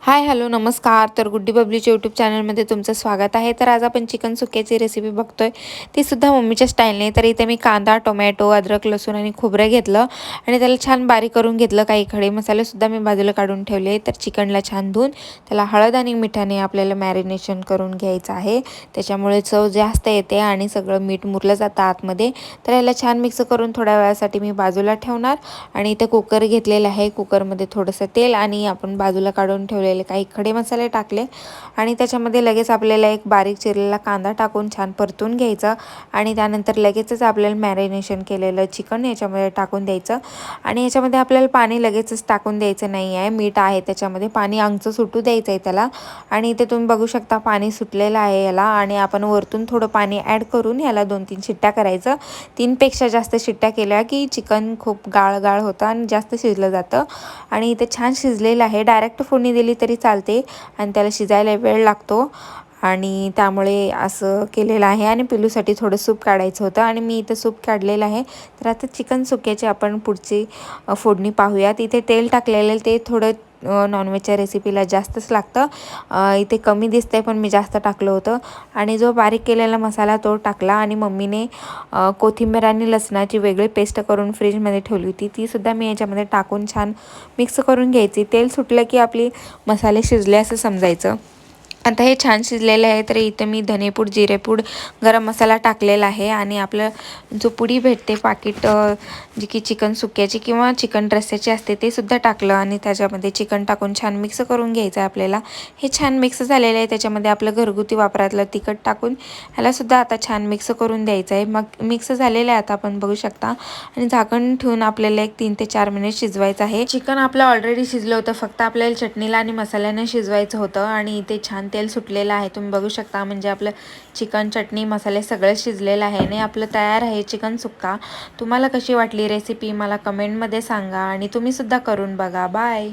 Hi hello नमस्कार. तर गुड्डी बबलीच्या YouTube चॅनलमध्ये तुमचं स्वागत आहे. तर आज आपण चिकन सुक्याची रेसिपी बघतोय, ती सुद्धा मम्मीच्या स्टाईलने. तर इथे मी कांदा, टोमॅटो, अद्रक, लसूण आणि खोबरं घेतलं आणि त्याला छान बारीक करून घेतलं. काही खडे मसालेसुद्धा मी बाजूला काढून ठेवले. तर चिकनला छान धुवून त्याला हळद आणि मिठाने आपल्याला मॅरिनेशन करून घ्यायचं आहे. त्याच्यामुळे चव जास्त येते आणि सगळं मीठ मुरलं जातं आतमध्ये. तर याला छान मिक्स करून थोड्या वेळासाठी मी बाजूला ठेवणार. आणि इथे कुकर घेतलेला आहे. कुकरमध्ये थोडंसं तेल आणि आपण बाजूला काढून ठेवलेले काही खडे मसाले टाकले आणि त्याच्यामध्ये लगेच आपल्याला एक बारीक चिरलेला कांदा टाकून छान परतून घ्यायचं आणि त्यानंतर लगेचच आपल्याला मॅरिनेशन केलेलं चिकन याच्यामध्ये टाकून द्यायचं. आणि याच्यामध्ये आपल्याला पाणी लगेचच टाकून द्यायचं नाही आहे. मीठ आहे त्याच्यामध्ये, पाणी अंगचं सुटू द्यायचं आहे त्याला. आणि इथे तुम्ही बघू शकता पाणी सुटलेलं आहे याला. आणि आपण वरतून थोडं पाणी ॲड करून याला 2-3 शिट्ट्या करायचं. 3पेक्षा जास्त शिट्ट्या केल्या की चिकन खूप गाळ होतं आणि जास्त शिजलं जातं. आणि इथे छान शिजलेलं आहे. डायरेक्ट फोडणी दिली तरी चालते आणि त्याला शिजायला वेळ लागतो आणि त्यामुळे असं केलेलं आहे. आणि पिलूसाठी थोडं सूप काढायचं होतं आणि मी इथं सूप काढलेलं आहे. तर आता चिकन सुक्याची आपण पुढची फोडणी पाहूयात. इथे तेल टाकलेलं, ते थोडं नॉनव्हेजच्या रेसिपीला जास्तच लागतं. इथे कमी दिसतंय पण मी जास्त टाकलं होतं. आणि जो बारीक केलेला मसाला तो टाकला आणि मम्मीने कोथिंबीर आणि लसणाची वेगळी पेस्ट करून फ्रीजमध्ये ठेवली होती, तीसुद्धा मी याच्यामध्ये टाकून छान मिक्स करून घ्यायची. तेल सुटलं की आपली मसाले शिजले असं समजायचं. आता हे छान शिजलेलं आहे. तर इथे मी धनेपूड, जिरेपूड, गरम मसाला टाकलेला आहे आणि आपलं जो पुडी भेटते पाकिट, जी की चिकन सुक्याची किंवा चिकन रस्स्याची असते, ते सुद्धा टाकलं आणि त्याच्यामध्ये चिकन टाकून छान मिक्स करून घ्यायचं आहे आपल्याला. हे छान मिक्स झालेलं आहे. त्याच्यामध्ये आपलं घरगुती वापरातलं तिखट टाकून ह्यालासुद्धा आता छान मिक्स करून द्यायचं आहे. मग मिक्स झालेलं आहे आता आपण बघू शकता. आणि झाकण ठेवून आपल्याला एक 3 ते 4 मिनिट शिजवायचं आहे. चिकन आपलं ऑलरेडी शिजलं होतं, फक्त आपल्याला चटणीला आणि मसाल्याने शिजवायचं होतं. आणि इथे छान तेल सुटलेलं आहे, तुम्ही बघू शकता. म्हणजे आपलं चिकन, चटणी, मसाले सगळं शिजलेलं आहे आणि आपलं तयार आहे चिकन सुक्का. तुम्हाला कशी वाटली रेसिपी मला कमेंटमध्ये सांगा आणि तुम्हीसुद्धा करून बघा. बाय.